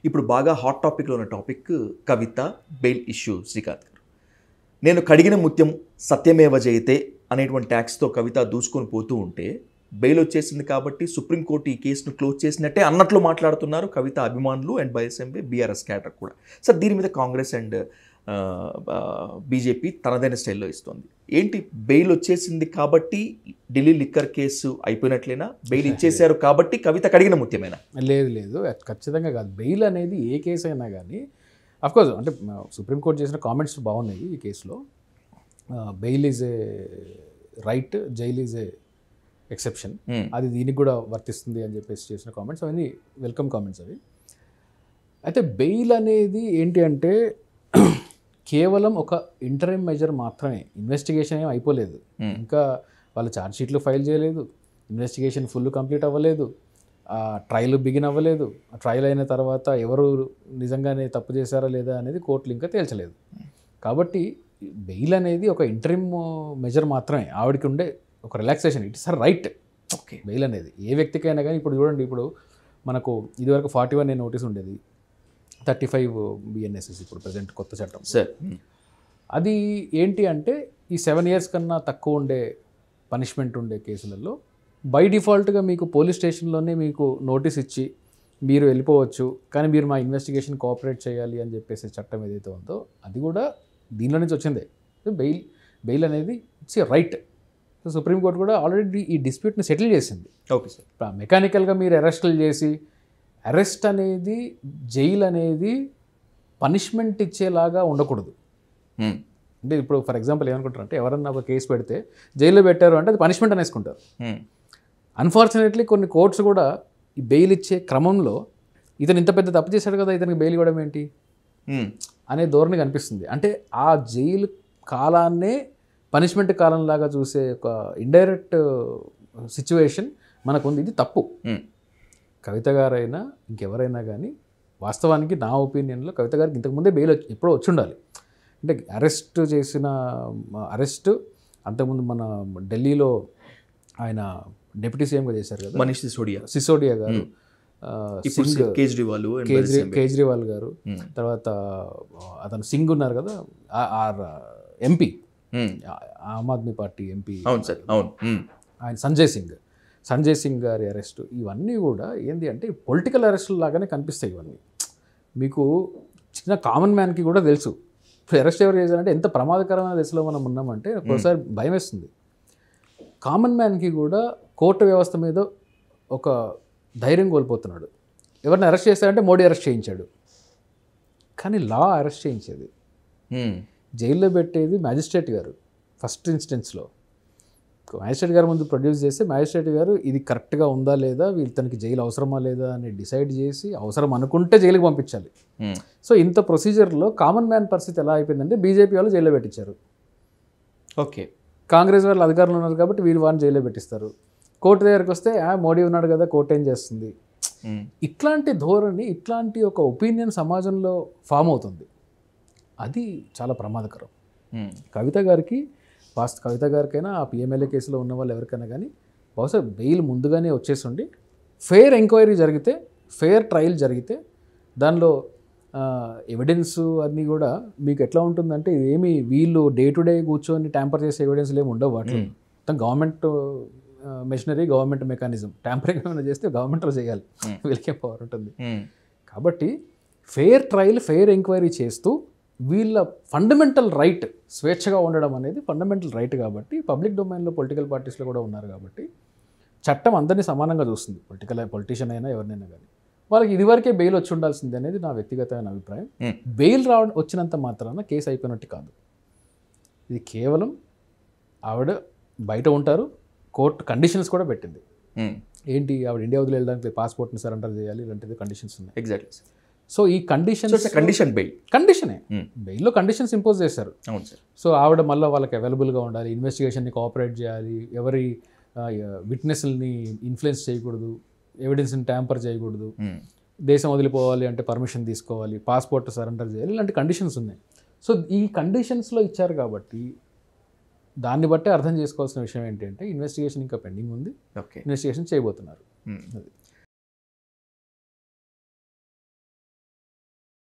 ఇప్పుడు బాగా హాట్ టాపిక్లో ఉన్న టాపిక్ కవిత బెయిల్ ఇష్యూ. శ్రీకాంత్ గారు, నేను కడిగిన ముత్యం సత్యమేవ జయతే అనేటువంటి ట్యాక్స్తో కవిత దూసుకొని పోతూ ఉంటే బెయిల్ వచ్చేసింది కాబట్టి సుప్రీంకోర్టు ఈ కేసును క్లోజ్ చేసినట్టే అన్నట్లు మాట్లాడుతున్నారు కవిత అభిమానులు అండ్ బైఎస్ఎంపీ బీఆర్ఎస్ క్యాడర్ కూడా. సార్, దీని మీద కాంగ్రెస్ అండ్ బీజేపీ తనదైన స్టైల్లో ఇస్తుంది. ఏంటి, బెయిల్ వచ్చేసింది కాబట్టి ఢిల్లీ లిక్కర్ కేసు అయిపోయినట్లేనా? బెయిల్ ఇచ్చేశారు కాబట్టి కవిత కడిగిన ముత్యమేనా? లేదు, ఖచ్చితంగా కాదు. బెయిల్ అనేది ఏ కేసు అయినా కానీ అఫ్కోర్స్ అంటే సుప్రీంకోర్టు చేసిన కామెంట్స్ బాగున్నాయి ఈ కేసులో. Bail is a right, jail is a exception, అది దీనికి కూడా వర్తిస్తుంది అని చెప్పేసి చేసిన కామెంట్స్ అవన్నీ వెల్కమ్ కామెంట్స్ అవి. అయితే బెయిల్ అనేది ఏంటి అంటే కేవలం ఒక ఇంటరిమ్ మెజర్ మాత్రమే. ఇన్వెస్టిగేషన్ ఏం అయిపోలేదు, ఇంకా వాళ్ళు ఛార్జ్ షీట్లు ఫైల్ చేయలేదు, ఇన్వెస్టిగేషన్ ఫుల్ కంప్లీట్ అవ్వలేదు, ట్రయల్ బిగిన్ అవ్వలేదు. ట్రయల్ అయిన తర్వాత ఎవరు నిజంగానే తప్పు చేశారా లేదా అనేది కోర్టులు ఇంకా తేల్చలేదు. కాబట్టి బెయిల్ అనేది ఒక ఇంటరిమ్ మెజర్ మాత్రమే, ఆవిడకి ఉండే ఒక relaxation. It's a right. Okay, bail అనేది ఏ వ్యక్తికైనా కానీ. ఇప్పుడు చూడండి, ఇప్పుడు మనకు ఇదివరకు 41A నోటీస్ ఉండేది, 35 BNSS ఇప్పుడు ప్రజెంట్ కొత్త చట్టం. సార్, అది ఏంటి అంటే ఈ 7 years కన్నా తక్కువ ఉండే పనిష్మెంట్ ఉండే కేసులలో బై డిఫాల్ట్గా మీకు పోలీస్ స్టేషన్లోనే మీకు నోటీస్ ఇచ్చి మీరు వెళ్ళిపోవచ్చు, కానీ మీరు మా ఇన్వెస్టిగేషన్ కోఆపరేట్ చేయాలి అని చెప్పేసి చట్టం ఏదైతే ఉందో అది కూడా దీనిలో నుంచి వచ్చిందే. బెయిల్ అనేది it's a right. So supreme court కూడా ఆల్రెడీ ఈ డిస్ప్యూట్ని సెటిల్ చేసింది. Okay sir. మెకానికల్గా మీరు అరెస్టులు చేసి, అరెస్ట్ అనేది జైలు అనేది పనిష్మెంట్ ఇచ్చేలాగా ఉండకూడదు. అంటే ఇప్పుడు ఫర్ ఎగ్జాంపుల్ ఏమనుకుంటారు అంటే ఎవరన్నా ఒక కేసు పెడితే జైల్లో పెట్టారు అంటే అది పనిష్మెంట్ అనేసుకుంటారు. అన్ఫార్చునేట్లీ కొన్ని కోర్ట్స్ కూడా ఈ బెయిల్ ఇచ్చే క్రమంలో ఇతను ఇంత పెద్ద తప్పు చేశాడు కదా, ఇతనికి బెయిల్ ఇవ్వడం ఏంటి అనే ధోరణి కనిపిస్తుంది. అంటే ఆ జైలు కాలాన్నే పనిష్మెంట్ కాలంలాగా చూసే ఒక ఇండైరెక్ట్ సిచ్యువేషన్ మనకుంది. ఇది తప్పు. కవిత గారైనా ఇంకెవరైనా కానీ వాస్తవానికి నా ఒపీనియన్లో కవిత గారికి ఇంతకుముందే బెయిల్ ఎప్పుడో వచ్చి ఉండాలి. అంటే అరెస్ట్ అంతకుముందు మన ఢిల్లీలో ఆయన డిప్యూటీ సీఎంగా చేశారు కదా, మనీష్ సిసోడియా గారు, కేజ్రీవాల్ గారు, తర్వాత అతను సింగ్ ఉన్నారు కదా MP, Aam Aadmi party MP ఆయన సంజయ్ సింగ్ గారి అరెస్టు, ఇవన్నీ కూడా ఏంటి అంటే పొలిటికల్ అరెస్టులు లాగానే కనిపిస్తాయి. ఇవన్నీ మీకు చిన్న కామన్ మ్యాన్కి కూడా తెలుసు. ఇప్పుడు అరెస్ట్ ఎవరు చేశారంటే ఎంత ప్రమాదకరమైన దశలో మనం ఉన్నామంటే ఒకసారి భయం వేస్తుంది. కామన్ మ్యాన్కి కూడా కోర్టు వ్యవస్థ మీద ఒక ధైర్యం కోల్పోతున్నాడు. ఎవరిని అరెస్ట్ చేశారంటే మోడీ అరెస్ట్ చేయించాడు, కానీ లా అరెస్ట్ చేయించేది, జైల్లో పెట్టేది మ్యాజిస్ట్రేట్ గారు. ఫస్ట్ ఇన్స్టెన్స్లో మ్యాజిస్ట్రేట్ గారు ముందు ప్రొడ్యూస్ చేస్తే మ్యాజిస్ట్రేట్ గారు ఇది కరెక్ట్గా ఉందా లేదా, తనకి జైలు అవసరమా లేదా అని డిసైడ్ చేసి అవసరం అనుకుంటే జైలుకి పంపించాలి. సో ఇంత ప్రొసీజర్లో కామన్ మ్యాన్ పరిస్థితి ఎలా అయిపోయిందంటే బీజేపీ వాళ్ళు జైల్లో పెట్టించారు. ఓకే, కాంగ్రెస్ వాళ్ళు అధికారంలో ఉన్నారు కాబట్టి వీళ్ళు వాడిని జైల్లో పెట్టిస్తారు. కోర్టు దగ్గరికి వస్తే మోడీ ఉన్నాడు కదా, కోర్టు ఏం చేస్తుంది. ఇట్లాంటి ధోరణి, ఇట్లాంటి ఒక ఒపీనియన్ సమాజంలో ఫామ్ అవుతుంది. అది చాలా ప్రమాదకరం. కవిత గారికైనా ఆ పిఎంఎల్ఏ కేసులో ఉన్న వాళ్ళు ఎవరికైనా కానీ బహుశా బెయిల్ ముందుగానే వచ్చేసిండి ఫెయిర్ ఎంక్వైరీ జరిగితే, ఫెయిర్ ట్రయల్ జరిగితే దానిలో ఎవిడెన్స్ అన్నీ కూడా మీకు ఎట్లా ఉంటుందంటే ఏమి వీళ్ళు డే టు డే కూర్చొని ట్యాంపర్ చేసే ఎవిడెన్స్లు ఏమి ఉండవు. వాటిలో మొత్తం government machinery, government mechanism. Tampering ఏమైనా చేస్తే గవర్నమెంట్లో చేయాలి, వీళ్ళకే పవర్ ఉంటుంది. కాబట్టి ఫెయిర్ ట్రయల్, ఫెయిర్ ఎంక్వైరీ చేస్తూ వీళ్ళ ఫండమెంటల్ రైట్ స్వేచ్ఛగా ఉండడం అనేది ఫండమెంటల్ రైట్. కాబట్టి పబ్లిక్ డొమైన్లో పొలిటికల్ పార్టీస్లో కూడా ఉన్నారు కాబట్టి చట్టం అందరినీ సమానంగా చూస్తుంది. పొలిటీషియన్ అయినా ఎవరినైనా కానీ వాళ్ళకి ఇదివరకే బెయిల్ వచ్చి ఉండాల్సింది అనేది నా వ్యక్తిగతమైన అభిప్రాయం. బెయిల్ వచ్చినంత మాత్రాన కేసు అయిపోయినట్టు కాదు. ఇది కేవలం ఆవిడ బయట ఉంటారు, కోర్టు కండిషన్స్ కూడా పెట్టింది. ఏంటి, ఆవిడ ఇండియా వదిలి వెళ్ళడానికి పాస్పోర్ట్ని సరెండర్ చేయాలి, ఇలాంటిది కండిషన్స్ ఉన్నాయి. ఎగ్జాక్ట్లీ. సో ఈ కండిషనే బెయిల్లో కండిషన్స్ ఇంపోజ్ చేశారు. సో ఆవిడ మళ్ళీ వాళ్ళకి అవైలబుల్గా ఉండాలి, ఇన్వెస్టిగేషన్ని కోఆపరేట్ చేయాలి, ఎవరి విట్నెస్ని ఇన్ఫ్లుయెన్స్ చేయకూడదు, ఎవిడెన్స్ని ట్యాంపర్ చేయకూడదు, దేశం వదిలిపోవాలి అంటే పర్మిషన్ తీసుకోవాలి, పాస్పోర్ట్ సరెండర్ చేయాలి, ఇలాంటి కండిషన్స్ ఉన్నాయి. సో ఈ కండిషన్స్లో ఇచ్చారు కాబట్టి దాన్ని బట్టే అర్థం చేసుకోవాల్సిన విషయం ఏంటంటే ఇన్వెస్టిగేషన్ ఇంకా పెండింగ్ ఉంది, ఇన్వెస్టిగేషన్ చేయబోతున్నారు. అది